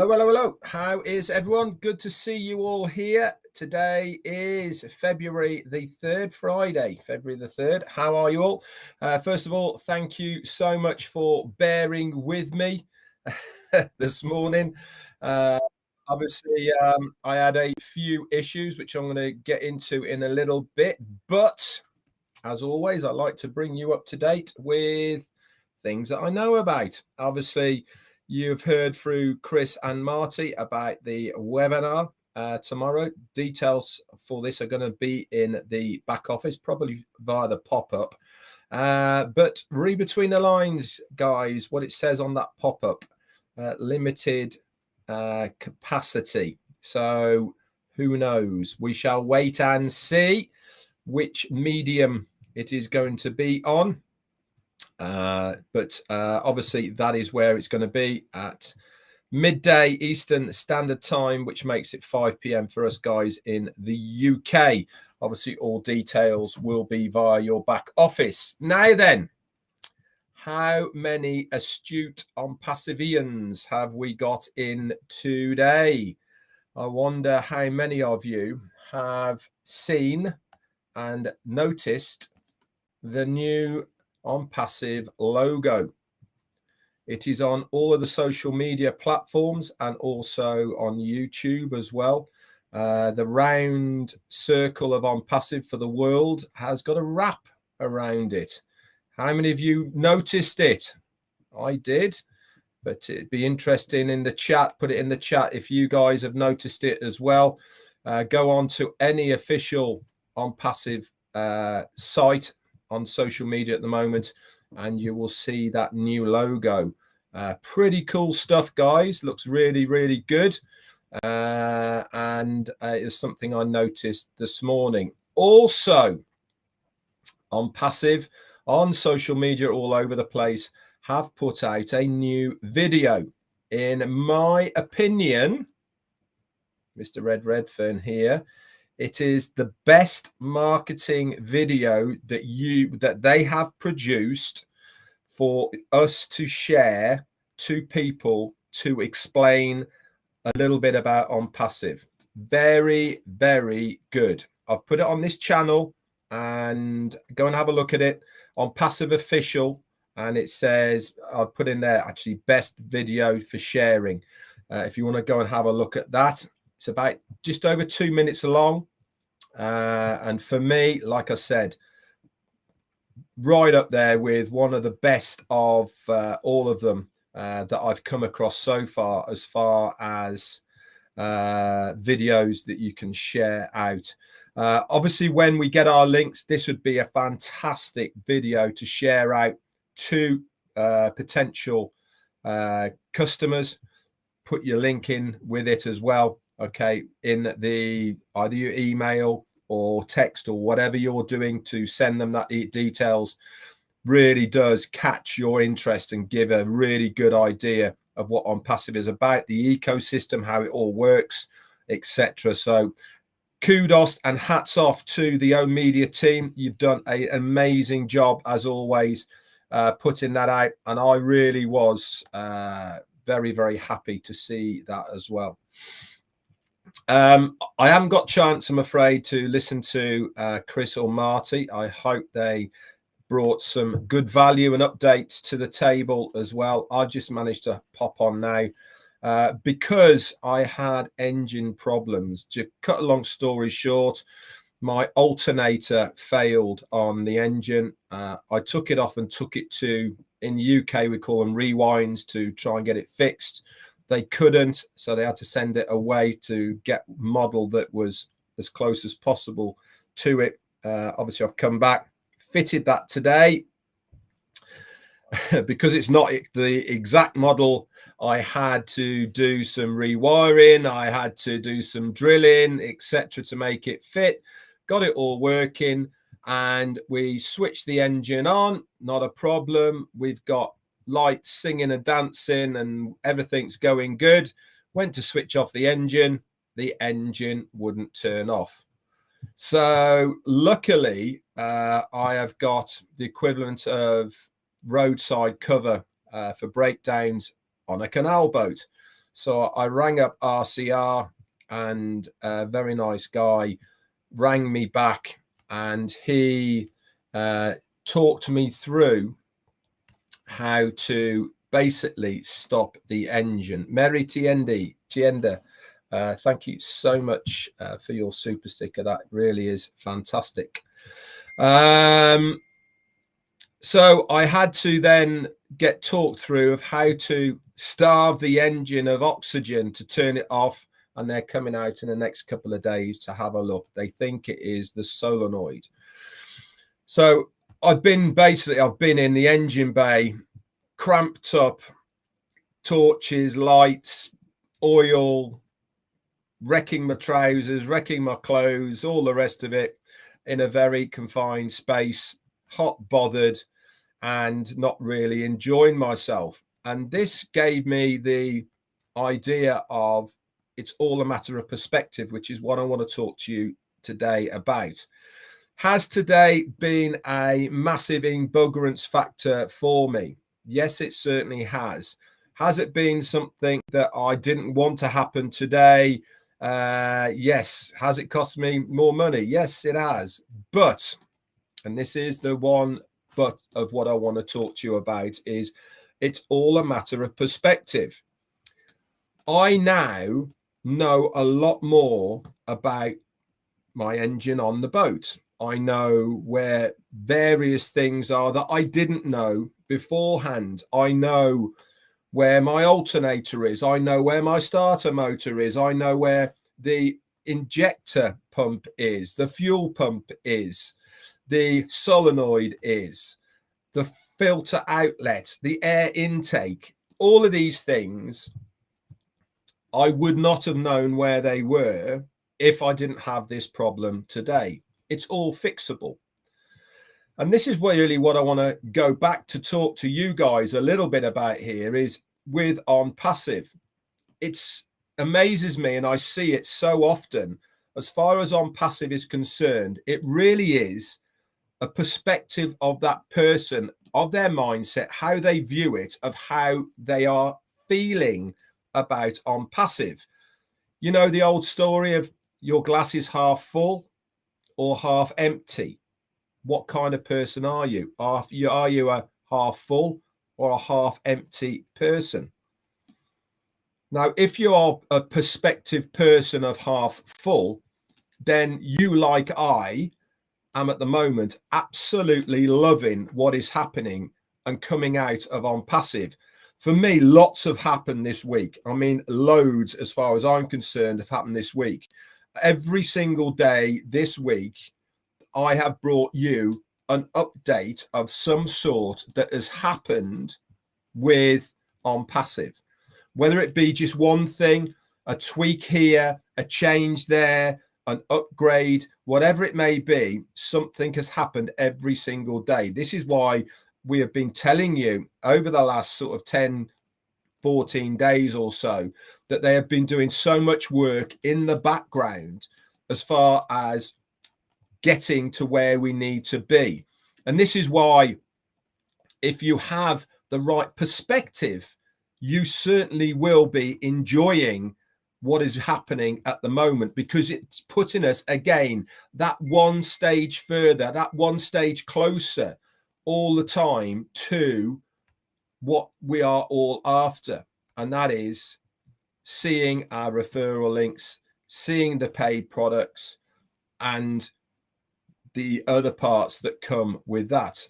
Hello, hello, hello. How is everyone? Good to see you all here. Today is February the 3rd, Friday, February the 3rd. How are you all? First of all, thank you so much for bearing with me this morning. Obviously, I had a few issues, which I'm going to get into in a little bit. But as always, I like to bring you up to date with things that I know about. Obviously, you've heard through Chris and Marty about the webinar tomorrow. Details for this are going to be in the back office, probably via the pop-up. But read between the lines, guys, what it says on that pop-up. Limited capacity. So who knows? We shall wait and see which medium it is going to be on. But obviously that is where it's going to be at midday Eastern Standard Time, which makes it 5 p.m. for us guys in the UK. Obviously, all details will be via your back office. Now then, how many astute OnPassivians have we got in today? I wonder how many of you have seen and noticed the new OnPassive logo. It is on all of the social media platforms and also on YouTube as well. The round circle of OnPassive for the world has got a wrap around it. How many of you noticed it? I did, but it'd be interesting in the chat. Put it in the chat if you guys have noticed it as well. Go on to any official OnPassive site on social media at the moment, and you will see that new logo. Pretty cool stuff, guys. Looks really, really good. And it is something I noticed this morning. Also, OnPassive on social media all over the place have put out a new video. In my opinion, Mr. Redfern here, it is the best marketing video that they have produced for us to share to people to explain a little bit about OnPassive. Very, very good. I've put it on this channel, and go and have a look at it. OnPassive Official, and it says, I've put in there actually best video for sharing. If you want to go and have a look at that, it's about just over 2 minutes long. And for me, like I said, right up there with one of the best of all of them that I've come across so far as videos that you can share out. Obviously, when we get our links, this would be a fantastic video to share out to potential customers. Put your link in with it as well. Okay, in the either your email or text or whatever you're doing to send them that details, really does catch your interest and give a really good idea of what OnPassive is about, the ecosystem, how it all works, etc. So kudos and hats off to the Own Media team. You've done an amazing job as always putting that out, and I really was very, very happy to see that as well. I haven't got chance, I'm afraid, to listen to Chris or Marty. I hope they brought some good value and updates to the table as well. I just managed to pop on now because I had engine problems. To cut a long story short, my alternator failed on the engine. I took it off and took it to, in the UK, we call them rewinds, to try and get it fixed. They couldn't, so they had to send it away to get a model that was as close as possible to it. Obviously, I've come back, fitted that today. Because it's not the exact model, I had to do some rewiring, I had to do some drilling, etc. to make it fit. Got it all working, and we switched the engine on, not a problem. We've got lights singing and dancing and everything's going good. Went to switch off the engine wouldn't turn off. So luckily I have got the equivalent of roadside cover for breakdowns on a canal boat. So I rang up RCR, and a very nice guy rang me back, and he talked me through how to basically stop the engine. Mary Tienda, thank you so much for your super sticker. That really is fantastic. So I had to then get talked through of how to starve the engine of oxygen to turn it off, and they're coming out in the next couple of days to have a look. They think it is the solenoid. So I've been in the engine bay, cramped up, torches, lights, oil, wrecking my trousers, wrecking my clothes, all the rest of it, in a very confined space, hot bothered, and not really enjoying myself. And this gave me the idea of it's all a matter of perspective, which is what I want to talk to you today about. Has today been a massive embuggerance factor for me? Yes, it certainly has. Has it been something that I didn't want to happen today? Yes. Has it cost me more money? Yes, it has. But, and this is the one but of what I want to talk to you about, is it's all a matter of perspective. I now know a lot more about my engine on the boat. I know where various things are that I didn't know beforehand. I know where my alternator is. I know where my starter motor is. I know where the injector pump is, the fuel pump is, the solenoid is, the filter outlet, the air intake. All of these things, I would not have known where they were if I didn't have this problem today. It's all fixable. And this is really what I want to go back to talk to you guys a little bit about here, is with OnPassive. It amazes me, and I see it so often. As far as OnPassive is concerned, it really is a perspective of that person, of their mindset, how they view it, of how they are feeling about OnPassive. You know the old story of your glass is half full or half empty. What kind of person are you? Are you a half full or a half empty person? Now, if you are a perspective person of half full, then you, like I am at the moment, absolutely loving what is happening and coming out of OnPassive. For me, lots have happened this week. I mean, loads, as far as I'm concerned, have happened this week. Every single day this week, I have brought you an update of some sort that has happened with OnPassive. Whether it be just one thing, a tweak here, a change there, an upgrade, whatever it may be, something has happened every single day. This is why we have been telling you over the last sort of 10, 14 days or so that they have been doing so much work in the background as far as getting to where we need to be. And this is why, if you have the right perspective, you certainly will be enjoying what is happening at the moment, because it's putting us again that one stage further, that one stage closer all the time to what we are all after. And that is seeing our referral links, seeing the paid products, and the other parts that come with that.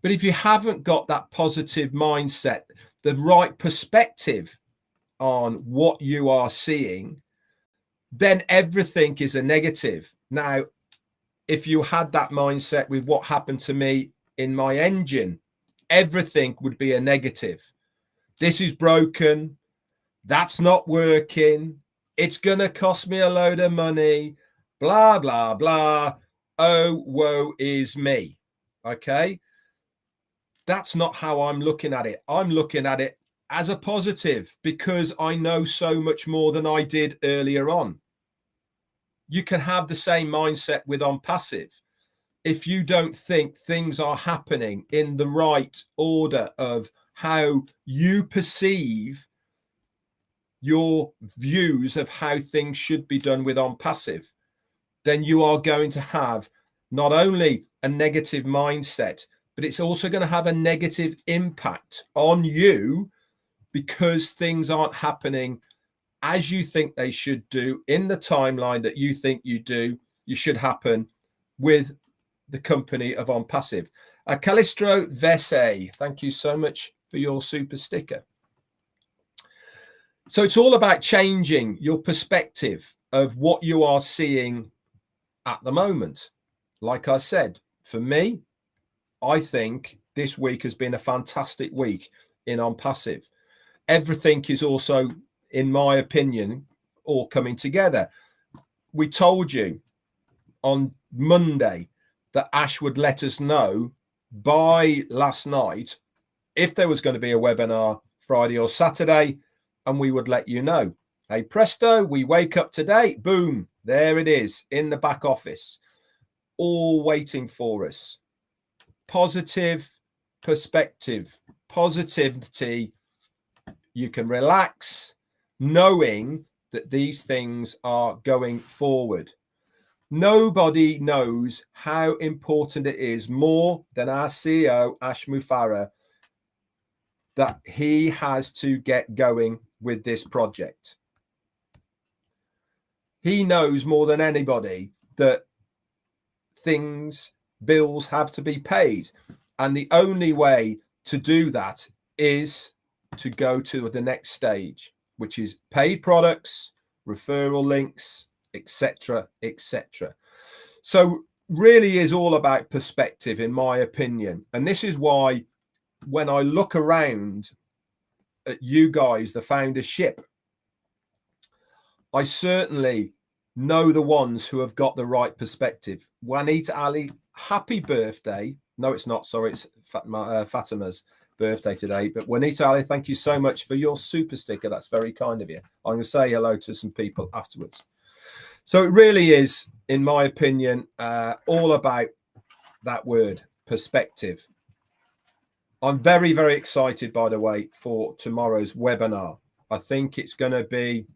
But if you haven't got that positive mindset, the right perspective on what you are seeing, then everything is a negative. Now, if you had that mindset with what happened to me in my engine, everything would be a negative. This is broken. That's not working. It's going to cost me a load of money. Blah, blah, blah. Oh, woe is me. Okay. That's not how I'm looking at it. I'm looking at it as a positive, because I know so much more than I did earlier on. You can have the same mindset with OnPassive. If you don't think things are happening in the right order of how you perceive your views of how things should be done with OnPassive, then you are going to have not only a negative mindset, but it's also going to have a negative impact on you because things aren't happening as you think they should do in the timeline that you think you should happen with the company of OnPassive. Calistro Vese, thank you so much for your super sticker. So it's all about changing your perspective of what you are seeing at the moment. Like I said, for me, I think this week has been a fantastic week in OnPassive. Everything is also, in my opinion, all coming together. We told you on Monday that Ash would let us know by last night if there was going to be a webinar Friday or Saturday, and we would let you know. Hey, presto, we wake up today, boom, there it is in the back office, all waiting for us. Positive perspective, positivity. You can relax knowing that these things are going forward. Nobody knows how important it is more than our CEO, Ash Mufareh, that he has to get going with this project. He knows more than anybody that bills have to be paid. And the only way to do that is to go to the next stage, which is paid products, referral links, etc., etc. So really is all about perspective, in my opinion. And this is why when I look around at you guys, the foundership, I certainly know the ones who have got the right perspective. Juanita Ali, happy birthday. No, it's not. Sorry, it's Fatima's birthday today. But Juanita Ali, thank you so much for your super sticker. That's very kind of you. I'm going to say hello to some people afterwards. So it really is, in my opinion, all about that word, perspective. I'm very, very excited, by the way, for tomorrow's webinar. I think it's going to be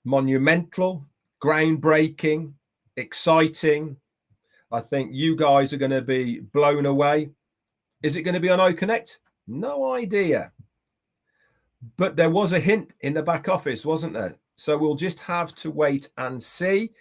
monumental, groundbreaking, exciting. I think you guys are going to be blown away. Is it going to be on OConnect? No idea. But there was a hint in the back office, wasn't there? So we'll just have to wait and see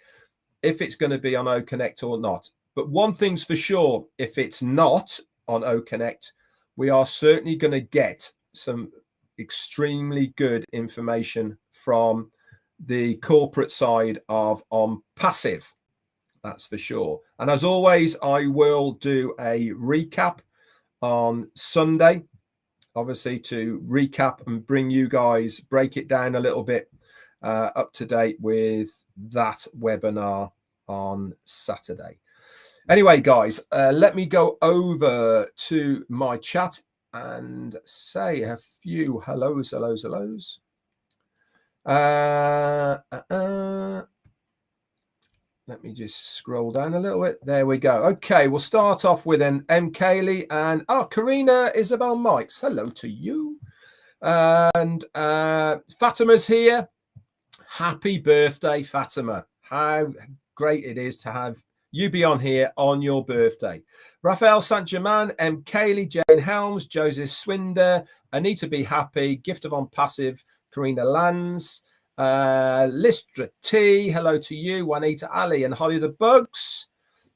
if it's going to be on OConnect or not. But one thing's for sure, if it's not on OConnect, we are certainly going to get some extremely good information from the corporate side of OnPassive. That's for sure. And as always, I will do a recap on Sunday, obviously, to recap and bring you guys, break it down a little bit up to date with that webinar on Saturday. Anyway, guys, let me go over to my chat and say a few hellos. Let me just scroll down a little bit. There we go. Okay, we'll start off with an M. Kaylee and Karina Isabel Mikes. Hello to you. And Fatima's here. Happy birthday, Fatima. How great it is to have you be on here on your birthday. Raphael Saint-Germain, M. Kaylee, Jane Helms, Joseph Swinder, Anita Be Happy, Gift of OnPassive, Karina Lands, Listra T, hello to you, Juanita Ali and Holly the Bugs.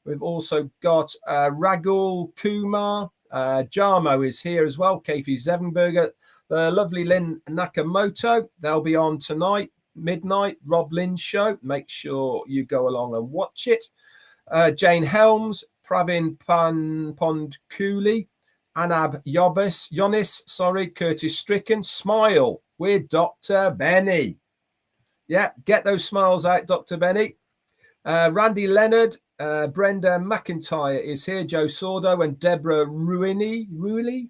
We've also got Ragul Kumar, Jarmo is here as well, Kathy Zevenberger, the lovely Lynn Nakamoto, they'll be on tonight, midnight, Rob Lynn's show. Make sure you go along and watch it. Jane Helms, Pravin Pondkuli, Anab Yonis, Curtis Stricken, Smile with Dr. Benny. Yeah, get those smiles out, Dr. Benny. Randy Leonard, Brenda McIntyre is here, Joe Sordo and Deborah Ruili,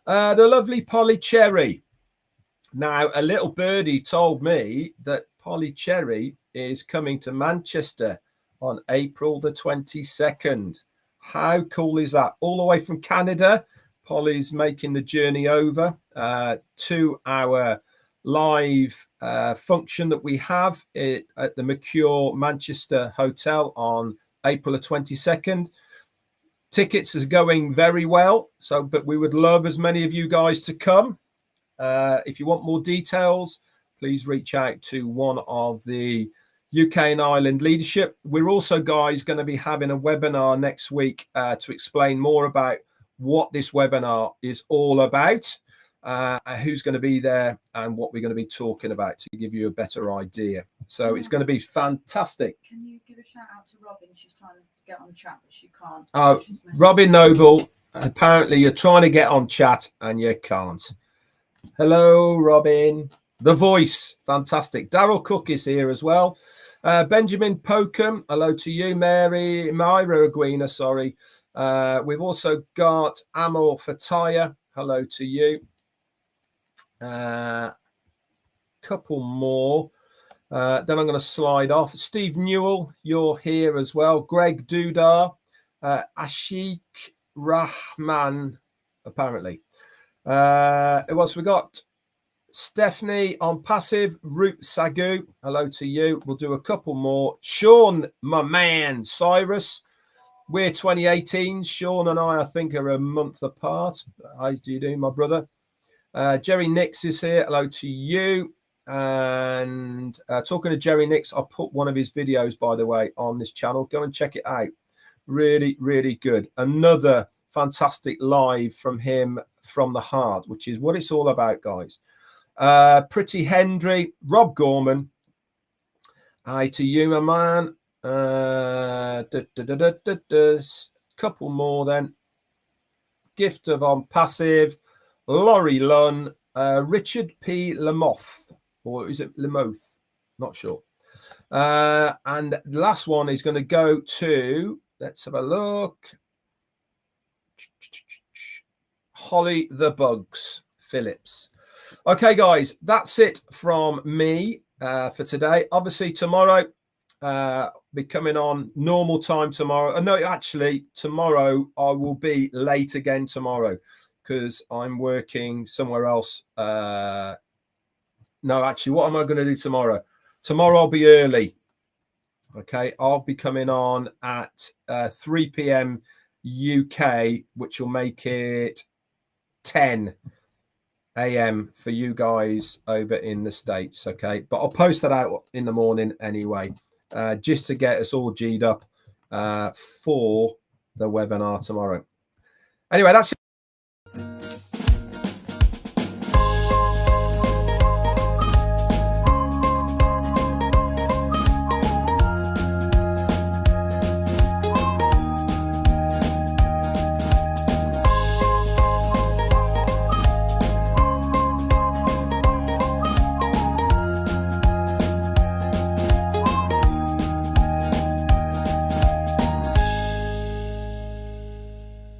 the lovely Polly Cherry. Now, a little birdie told me that Polly Cherry is coming to Manchester on April the 22nd. How cool is that? All the way from Canada. Polly's making the journey over 2-hour live function that we have at the Mercure Manchester Hotel on April the 22nd. Tickets is going very well, but we would love as many of you guys to come. If you want more details, please reach out to one of the UK and Ireland leadership. We're also, guys, going to be having a webinar next week to explain more about what this webinar is all about, who's going to be there, and what we're going to be talking about to give you a better idea. So it's going to be fantastic. Can you give a shout out to Robin? She's trying to get on chat, but she can't. Oh, Robin Noble, apparently you're trying to get on chat and you can't. Hello, Robin. The voice, fantastic. Daryl Cook is here as well. Benjamin Pokum, hello to you. Myra Aguina, sorry. We've also got Amor Fataya, hello to you. Couple more. Then I'm going to slide off. Steve Newell, you're here as well. Greg Dudar, Ashik Rahman, apparently. Who else we got? Stephanie OnPassive, Roop Sagu, hello to you. We'll do a couple more. Sean, my man, Cyrus, we're 2018. Sean and I think, are a month apart. How do you do, my brother? Jerry Nix is here, hello to you. And talking to Jerry Nix, I'll put one of his videos, by the way, on this channel. Go and check it out. Really, really good. Another fantastic live from him from the heart, which is what it's all about, guys. Pretty Hendry, Rob Gorman, hi to you, my man. Couple more then. Gift of OnPassive, Laurie Lunn, Richard P. Lamoth, or is it Lamoth? Not sure. And the last one is going to go to, let's have a look, Holly the Bugs Phillips. Okay, guys, that's it from me for today. Obviously, tomorrow, be coming on normal time tomorrow. No, actually, tomorrow I will be late again tomorrow because I'm working somewhere else. No, actually, what am I going to do tomorrow? Tomorrow I'll be early. Okay, I'll be coming on at 3 p.m. UK, which will make it 10 a.m. for you guys over in the States. Okay, but I'll post that out in the morning anyway, just to get us all G'd up for the webinar tomorrow. Anyway, that's it.